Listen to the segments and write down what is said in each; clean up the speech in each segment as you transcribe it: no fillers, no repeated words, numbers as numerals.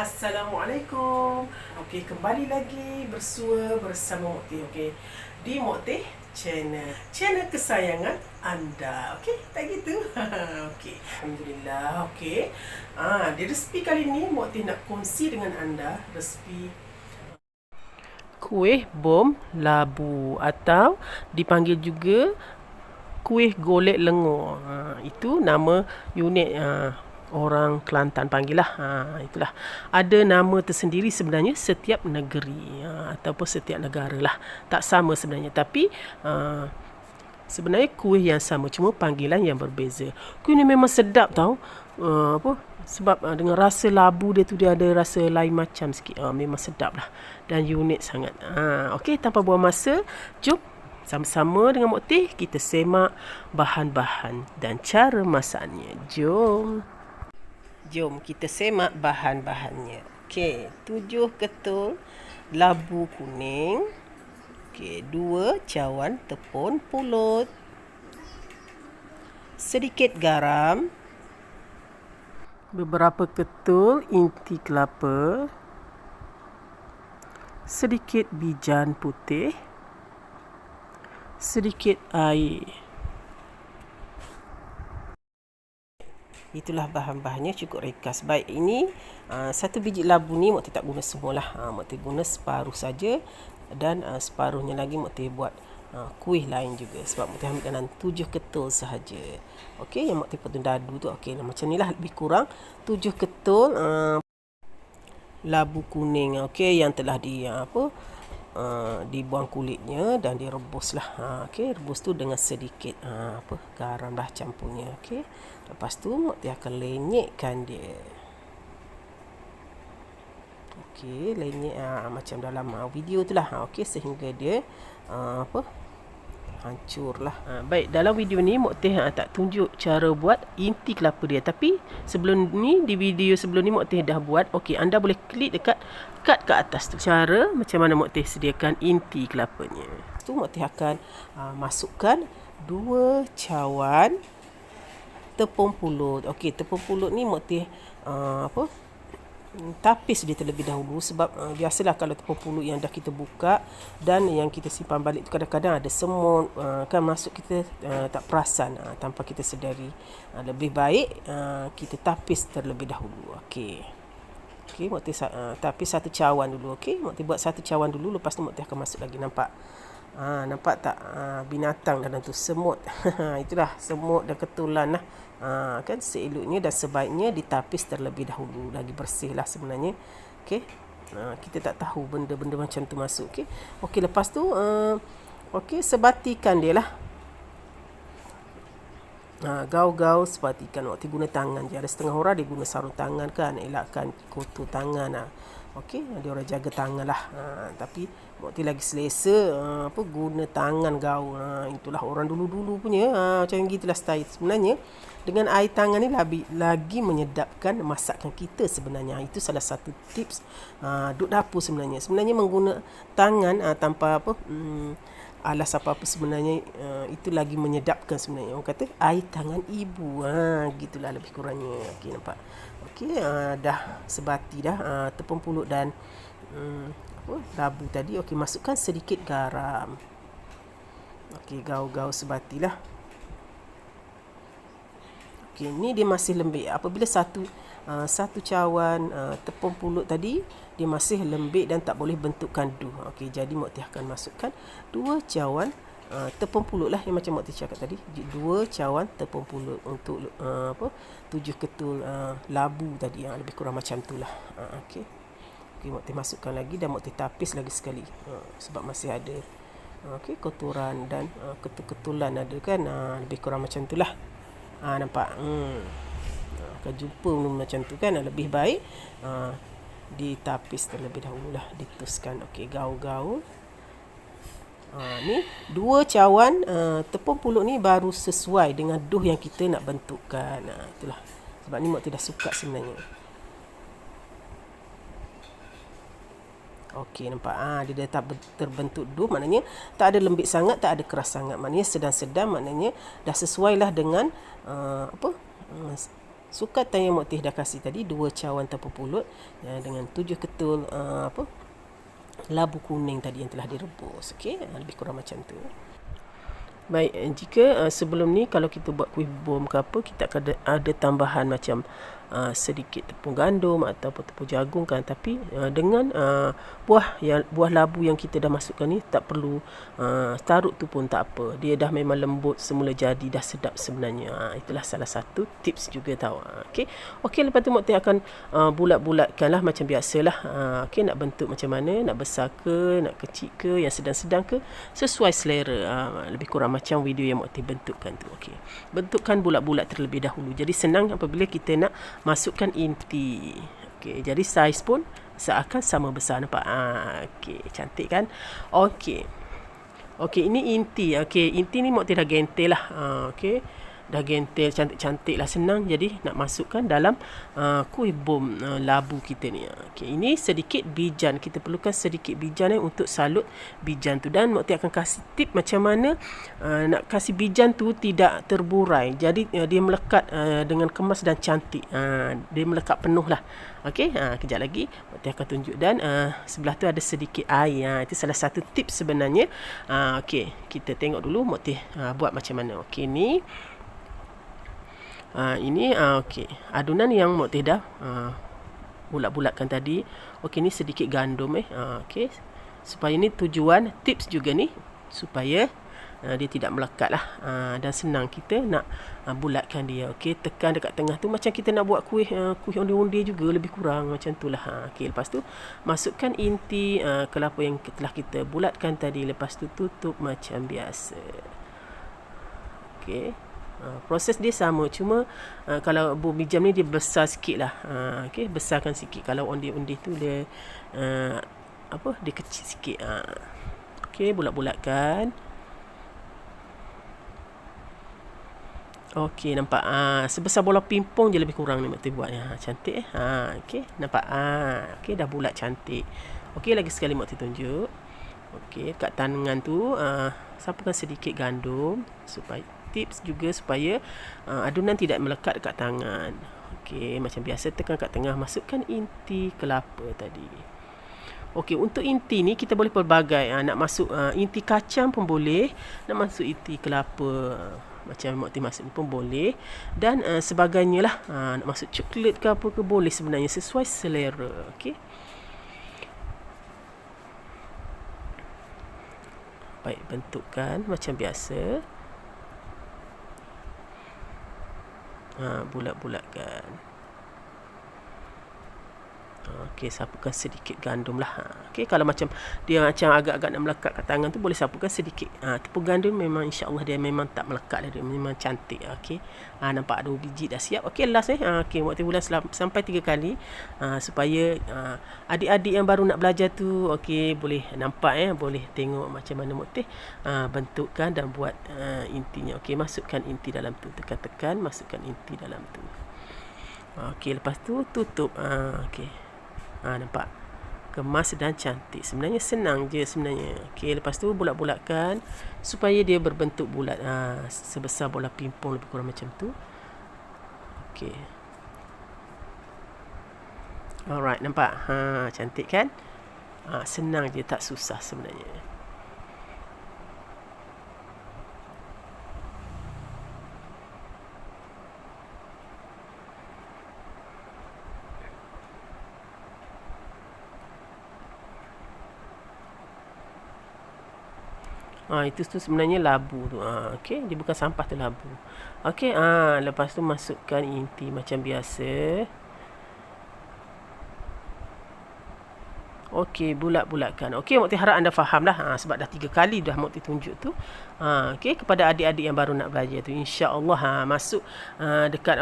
Assalamualaikum. Okey, kembali lagi bersua bersama Mokti. Okey, di Mokti channel kesayangan anda. Okey, tak gitu. Okey, alhamdulillah. Okey. Di resipi kali ni Mokti nak kongsi dengan anda resipi kuih bom labu atau dipanggil juga kuih golek lengur. Itu nama unik orang Kelantan panggil lah. Itulah. Ada nama tersendiri sebenarnya setiap negeri ataupun setiap negara lah. Tak sama sebenarnya. Tapi sebenarnya kuih yang sama, cuma panggilan yang berbeza. Kuih ni memang sedap tau. Sebab dengan rasa labu dia tu, dia ada rasa lain macam sikit. Memang sedap lah. Dan unik sangat. Okey, tanpa buang masa, jom sama-sama dengan Mokti kita semak bahan-bahan dan cara masaknya. Jom kita semak bahan-bahannya. Okey, 7 ketul labu kuning. Okey, 2 cawan tepung pulut. Sedikit garam. Beberapa ketul inti kelapa. Sedikit bijan putih. Sedikit air. Itulah bahan-bahannya, cukup ringkas. Baik, ini satu biji labu ni Mokti tak guna semualah. Mokti guna separuh saja, dan separuhnya lagi Mokti buat kuih lain juga. Sebab Mokti ambil dalam 7 ketul sahaja. Okey, yang Mokti potong dadu tu. Okey, macam ni lah lebih kurang 7 ketul labu kuning. Okey, yang telah dibuang kulitnya dan direbus lah. Okey, rebus tu dengan sedikit garam lah campurnya. Okey, lepas tu Mokti akan lenyekkan dia. Okey, lenyek macam dalam video tu lah. Okey, sehingga dia hancur lah. Baik, dalam video ni Mokti tak tunjuk cara buat inti kelapa dia. Tapi sebelum ni, di video sebelum ni Mokti dah buat. Okey, anda boleh klik dekat kad ke atas tu. Cara macam mana Mokti sediakan inti kelapanya. Tu Mokti akan masukkan 2 cawan tepung pulut. Okey, tepung pulut ni Mokti tapis dia terlebih dahulu. Sebab biasalah kalau tepung pulut yang dah kita buka dan yang kita simpan balik tu, kadang-kadang ada semut kan masuk, kita tak perasan tanpa kita sedari. Lebih baik kita tapis terlebih dahulu. Okey, Mokti tapis 1 cawan dulu. Okey, Mokti buat 1 cawan dulu. Lepas tu Mokti akan masuk lagi. Nampak tak binatang dalam tu, semut. Itulah semut dan ketulan lah. Kan seeloknya dan sebaiknya ditapis terlebih dahulu. Lagi bersih lah sebenarnya. Okey, kita tak tahu benda-benda macam tu masuk. Okey, lepas tu sebatikan dia lah. Gau-gau sebatikan. Waktu guna tangan je. Ada setengah orang dia guna sarung tangan kan, elakkan kotor tangan. Okey, dia orang jaga tangan lah. Tapi Mokti lagi selesa guna tangan gaul. Itulah orang dulu-dulu punya. Macam gitulah style. Sebenarnya dengan air tangan ni lagi menyedapkan masakan kita sebenarnya. Itu salah satu tips duk dapur sebenarnya. Sebenarnya mengguna tangan tanpa alas apa-apa sebenarnya, itu lagi menyedapkan sebenarnya. Orang kata air tangan ibu. Gitulah lebih kurangnya. Okey, nampak. Okey, dah sebati dah tepung pulut dan labu tadi. Okey, masukkan sedikit garam. Okey, gau-gau sebatilah. Okey, ni dia masih lembik. Apabila satu cawan tepung pulut tadi dia masih lembik dan tak boleh bentukkan duh. Okey, jadi Mokti akan masukkan 2 cawan tepung pulut lah, yang macam Mokti cakap tadi. 2 cawan tepung pulut untuk 7 ketul labu tadi. Lebih kurang macam tu lah. Okey, Mokti masukkan lagi dan Mokti tapis lagi sekali. Sebab masih ada kotoran dan ketul-ketulan ada kan. Lebih kurang macam tu lah. Nampak? Akan jumpa macam tu kan. Lebih baik ditapis terlebih dahulu lah, dituskan. Okey, gaul-gaul. Ni 2 cawan tepung pulut ni baru sesuai dengan duh yang kita nak bentukkan. Itulah sebab ni Mokti dah suka sebenarnya. Okey, nampak dia dah terbentuk duh. Maknanya tak ada lembik sangat, tak ada keras sangat. Maknanya sedang-sedang, maknanya dah sesuai lah dengan Sukatan yang Mok Teh dah kasih tadi 2 cawan tanpa pulut dengan 7 ketul labu kuning tadi yang telah direbus. Okey, lebih kurang macam tu. Baik, jika sebelum ni kalau kita buat kuih bom ke apa, kita akan ada tambahan macam sedikit tepung gandum ataupun tepung jagung kan, tapi dengan buah labu yang kita dah masukkan ni tak perlu taruk tu pun tak apa. Dia dah memang lembut semula jadi, dah sedap sebenarnya. Itulah salah satu tips juga tahu. Okey, lepas tu Mok Teh akan bulat-bulatkan lah macam biasalah. Okey, nak bentuk macam mana, nak besar ke, nak kecil ke, yang sedang-sedang ke, sesuai selera. Lebih kurang macam video yang Mok Teh bentukkan tu. Okey, bentukkan bulat-bulat terlebih dahulu. Jadi senang apabila kita nak masukkan inti. Okey, jadi saiz pun seakan sama besar, nampak? Okey, cantik kan? Okey, ini inti. Okey, inti ni Mok Teh dah gentel lah. Okey, dah gentel cantik-cantik lah, senang. Jadi nak masukkan dalam kuih bom labu kita ni. Okey, ini sedikit bijan. Kita perlukan sedikit bijan untuk salut bijan tu. Dan Mok Teh akan kasih tip macam mana nak kasih bijan tu tidak terburai. Jadi dia melekat dengan kemas dan cantik. Dia melekat penuh lah. Okey, kejap lagi Mok Teh akan tunjuk. Dan sebelah tu ada sedikit air. Itu salah satu tips sebenarnya. Okey, kita tengok dulu Mok Teh buat macam mana. Okey, ni ini okey, adunan yang Mok Teh dah bulat-bulatkan tadi. Okey, ni sedikit gandum okey, supaya ni tujuan tips juga ni supaya dia tidak melekat lah, dan senang kita nak bulatkan dia. Okey, tekan dekat tengah tu macam kita nak buat kuih undi-undi juga, lebih kurang macam tu lah. Okey, lepas tu masukkan inti kelapa yang telah kita bulatkan tadi. Lepas tu tutup macam biasa. Okey, proses dia sama, cuma kalau bom bijam ni dia besar sikit lah. Okey, besarkan sikit. Kalau undi-undi tu dia dia kecil sikit. Okey, bulat-bulatkan. Okey, nampak? Sebesar bola pimpong je lebih kurang ni Mok Teh buat. Cantik okey, nampak? Okey, dah bulat cantik. Okey, lagi sekali Mok Teh tunjuk. Okey, kat tangan tu sapukan sedikit gandum, supaya tips juga supaya adunan tidak melekat dekat tangan. Okey, macam biasa tekan kat tengah, masukkan inti kelapa tadi. Okey, untuk inti ni kita boleh pelbagai. Nak masuk inti kacang pun boleh, nak masuk inti kelapa macam Mok Teh masuk pun boleh, dan sebagainya lah. Nak masuk coklat ke apa ke boleh sebenarnya, sesuai selera. Okey, baik, bentukkan macam biasa. Bulat-bulatkan. Okey, sapukan sedikit gandum lah. Okey, kalau macam dia macam agak-agak nak melekat kat tangan tu, boleh sapukan sedikit. Tepung gandum memang insya-Allah dia memang tak melekat, dia memang cantik. Okey, nampak 2 biji dah siap. Okey, last okey, Mok Teh ulang sampai 3 kali supaya adik-adik yang baru nak belajar tu okey boleh nampak, boleh tengok macam mana Mok Teh bentukkan dan buat intinya. Okey, masukkan inti dalam tu, tekan-tekan, masukkan inti dalam tu. Okey, lepas tu tutup. Okey, nampak? Kemas dan cantik. Sebenarnya senang je sebenarnya. Okey, lepas tu bulat-bulatkan supaya dia berbentuk bulat. Sebesar bola pimpong lebih kurang macam tu. Okey. Alright, nampak? Cantik kan? Senang je, tak susah sebenarnya. Itu tu sebenarnya labu tu. Okey, dia bukan sampah tu, labu. Okey, lepas tu masukkan inti macam biasa. Okey, bulat-bulatkan. Okey, Mok Teh harap anda faham dah. Sebab dah 3 kali dah Mok Teh tunjuk tu. Okey, kepada adik-adik yang baru nak belajar tu, insya-Allah masuk dekat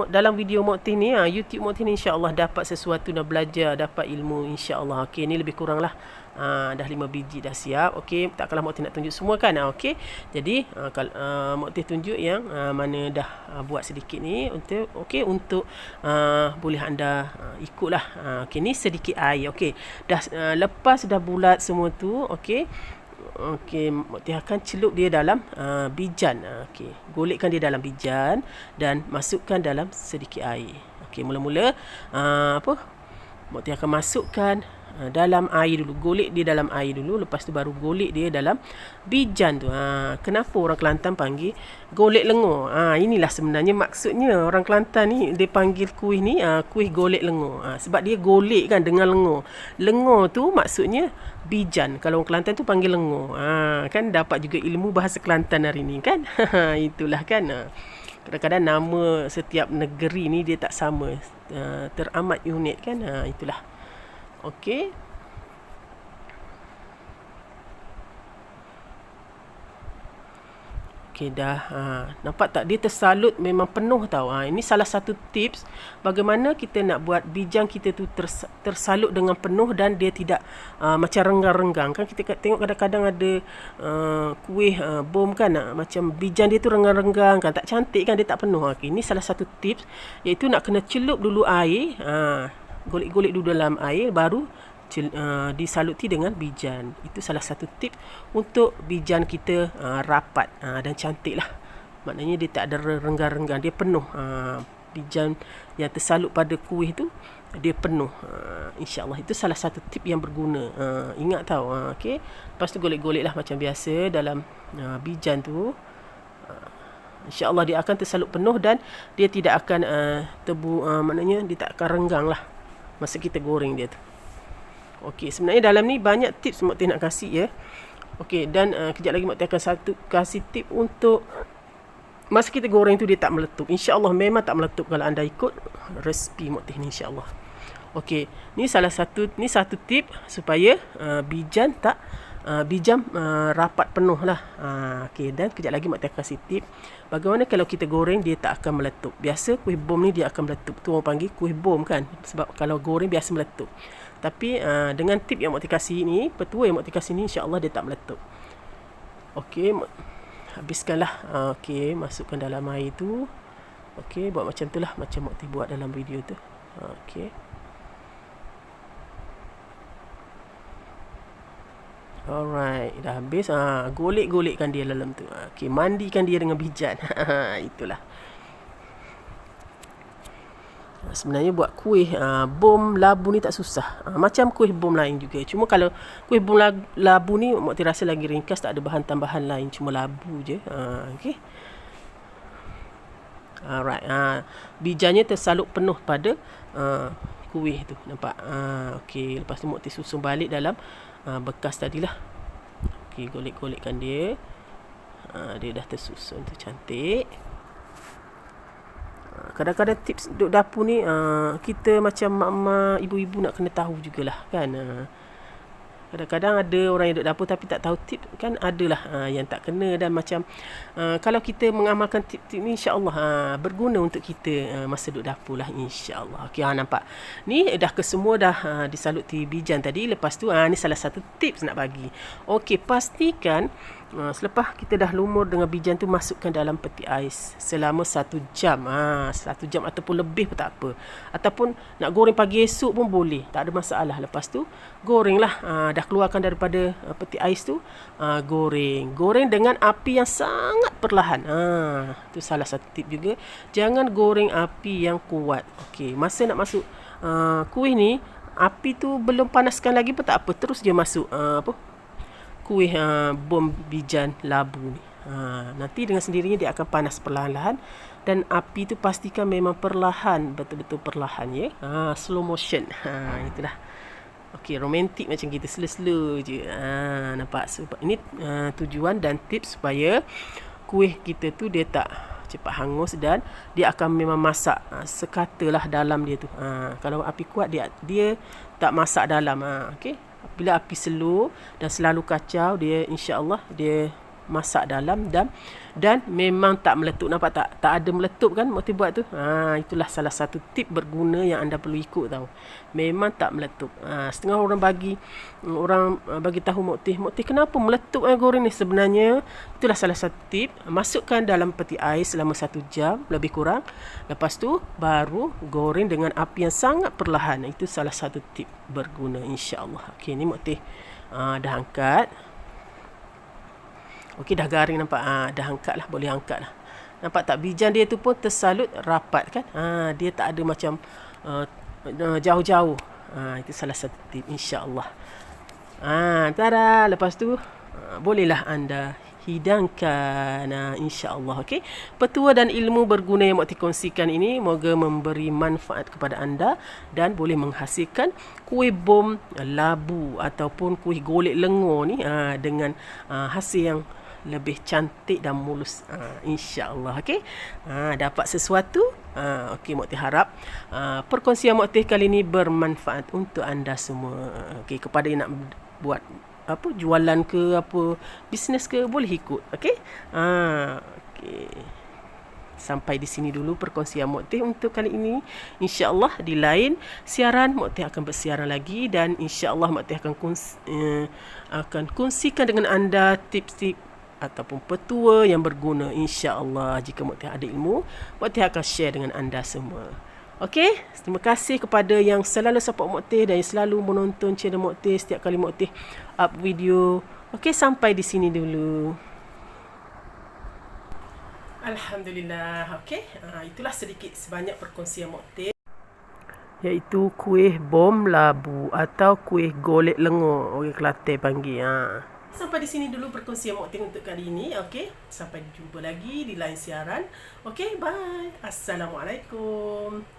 dalam video Mok Teh ni, YouTube Mok Teh ni, insya-Allah dapat sesuatu, dah belajar, dapat ilmu, insya-Allah. Okey, ni lebih kurang lah dah 5 biji dah siap. Okey, tak kalah Mok Teh nak tunjuk semua kan. Okey, jadi kalau Mok Teh tunjuk yang mana dah buat sedikit ni untuk boleh anda ikutlah. Okey, ni sedikit air. Okey, dah lepas dah bulat semua tu. Okey, Okey, Mokti akan celup dia dalam bijan. Okey, golekkan dia dalam bijan dan masukkan dalam sedikit air. Okey, mula-mula Mokti akan masukkan dalam air dulu. Golek dia dalam air dulu, lepas tu baru golek dia dalam bijan tu. Kenapa orang Kelantan panggil golek lengur? Inilah sebenarnya maksudnya orang Kelantan ni dia panggil kuih ni kuih golek lengur. Sebab dia golek kan dengan lengur. Lengur tu maksudnya bijan. Kalau orang Kelantan tu panggil lengur. Kan dapat juga ilmu bahasa Kelantan hari ni kan. Itulah kan. Kadang-kadang nama setiap negeri ni dia tak sama. Teramat unik kan. Itulah. Okey. Okey dah. Nampak tak dia tersalut memang penuh tau. Ini salah satu tips bagaimana kita nak buat bijan kita tu tersalut dengan penuh dan dia tidak macam renggang-renggang. Kan kita tengok kadang-kadang ada kuih bom kan macam bijan dia tu renggang-renggang kan, tak cantik kan, dia tak penuh. Okey, ini salah satu tips iaitu nak kena celup dulu air. Golek-golek dulu dalam air baru disaluti dengan bijan. Itu salah satu tip untuk bijan kita rapat dan cantik lah. Maknanya dia tak ada renggang-renggang, dia penuh. Bijan yang tersalut pada kuih tu dia penuh. InsyaAllah itu salah satu tip yang berguna. Ingat tau. Okay. Lepas tu golek-golek lah macam biasa dalam bijan tu. InsyaAllah dia akan tersalut penuh dan dia tidak akan maknanya dia tak akan renggang lah masa kita goreng dia tu. Okey, sebenarnya dalam ni banyak tips Mokti nak kasih ya. Okey, dan kejap lagi Mokti akan kasih tip untuk masa kita goreng tu dia tak meletup. InsyaAllah memang tak meletup kalau anda ikut resipi Mokti ni insyaAllah. Okey, ni satu tip supaya bijan rapat penuh lah. Okey, dan kejap lagi Mokti akan kasih tip bagaimana kalau kita goreng dia tak akan meletup. Biasa kuih bom ni dia akan meletup. Tu orang panggil kuih bom kan. Sebab kalau goreng biasa meletup. Tapi dengan tip yang Mokti kasih ni, petua yang Mokti kasih ni, insyaAllah dia tak meletup. Okey, habiskanlah. Okey, masukkan dalam air tu. Okey, buat macam tu lah, macam Mokti buat dalam video tu. Okey. Alright, dah habis. Golek-golekkan dia dalam tu. Okey, mandikan dia dengan bijan. Itulah. Sebenarnya buat kuih bom labu ni tak susah. Macam kuih bom lain juga. Cuma kalau kuih bom labu ni Mokti rasa lagi ringkas, tak ada bahan tambahan lain, cuma labu je. Okey. Alright. Bijannya tersalut penuh pada kuih tu. Nampak? Okey, lepas tu Mokti susun balik dalam bekas tadilah. Okey, golek-golekkan dia. Dia dah tersusun tu, cantik. Kadang-kadang tips duduk dapur ni kita macam mak-mak, ibu-ibu nak kena tahu jugalah kan. Kadang-kadang ada orang yang duduk dapur tapi tak tahu tip kan, adalah yang tak kena. Dan macam kalau kita mengamalkan tip-tip ni insya-Allah berguna untuk kita masa duduk dapur lah insya-Allah. Okey, nampak ni dah kesemua dah disaluti bijan tadi. Lepas tu ni salah satu tips nak bagi. Okey, pastikan selepas kita dah lumur dengan bijan tu, masukkan dalam peti ais selama 1 jam. 1 jam ataupun lebih pun tak apa. Ataupun nak goreng pagi esok pun boleh, tak ada masalah. Lepas tu gorenglah, dah keluarkan daripada peti ais tu, goreng dengan api yang sangat perlahan. Tu salah satu tip juga. Jangan goreng api yang kuat. Okey, masa nak masuk kuih ni, api tu belum panaskan lagi pun tak apa, terus je masuk kuih bom bijan labu ni. Nanti dengan sendirinya dia akan panas perlahan-lahan. Dan api tu pastikan memang perlahan, betul-betul perlahan ya. Slow motion. Itulah. Okey, romantik macam kita, slow-slow je. Nampak? Ini tujuan dan tips supaya kuih kita tu dia tak cepat hangus dan dia akan memang masak sekatalah dalam dia tu. Kalau api kuat dia tak masak dalam. Okey. Bila api slow dan selalu kacau, dia insya-Allah dia masak dalam dan memang tak meletup. Nampak tak? Tak ada meletup kan Mokti buat tu. Itulah salah satu tip berguna yang anda perlu ikut tau. Memang tak meletup. Setengah orang bagi tahu Mokti kenapa meletup goreng ni. Sebenarnya itulah salah satu tip. Masukkan dalam peti ais selama 1 jam lebih kurang. Lepas tu baru goreng dengan api yang sangat perlahan. Itu salah satu tip berguna insya-Allah. Okey, ni Mokti dah angkat. Okey, dah garing nampak. Dah angkat lah, boleh angkat lah. Nampak tak, bijan dia tu pun tersalut rapat kan. Dia tak ada macam jauh-jauh. Itu salah satu tip, insya-Allah. Tada, lepas tu bolehlah anda hidangkan, insya-Allah. Okey. Petua dan ilmu berguna yang Mak Tir kongsikan ini moga memberi manfaat kepada anda dan boleh menghasilkan kuih bom labu ataupun kuih golek lengur ni dengan hasil yang lebih cantik dan mulus, insya-Allah. Okey. Dapat sesuatu. Okey, Mak Tir harap perkongsian Mak Tir kali ini bermanfaat untuk anda semua. Okey, kepada yang nak buat jualan ke bisnes ke, boleh ikut. Okey. Okey. Sampai di sini dulu perkongsian Mak Tir untuk kali ini. Insya-Allah di lain siaran Mak Tir akan bersiaran lagi dan insya-Allah Mak Tir akan kongsikan dengan anda tips-tips ataupun petua yang berguna, insya-Allah. Jika Mak Tir ada ilmu, Mak Tir akan share dengan anda semua. Okey, terima kasih kepada yang selalu support Mak Tir dan yang selalu menonton channel Mak Tir setiap kali Mak Tir up video. Okey, sampai di sini dulu. Alhamdulillah. Okey, itulah sedikit sebanyak perkongsian Mak Tir, iaitu kuih bom labu atau kuih golek lengur, orang Kelantan panggil. Sampai di sini dulu perkongsian Mak Tir untuk kali ini. Okey, sampai jumpa lagi di lain siaran. Okey, bye. Assalamualaikum.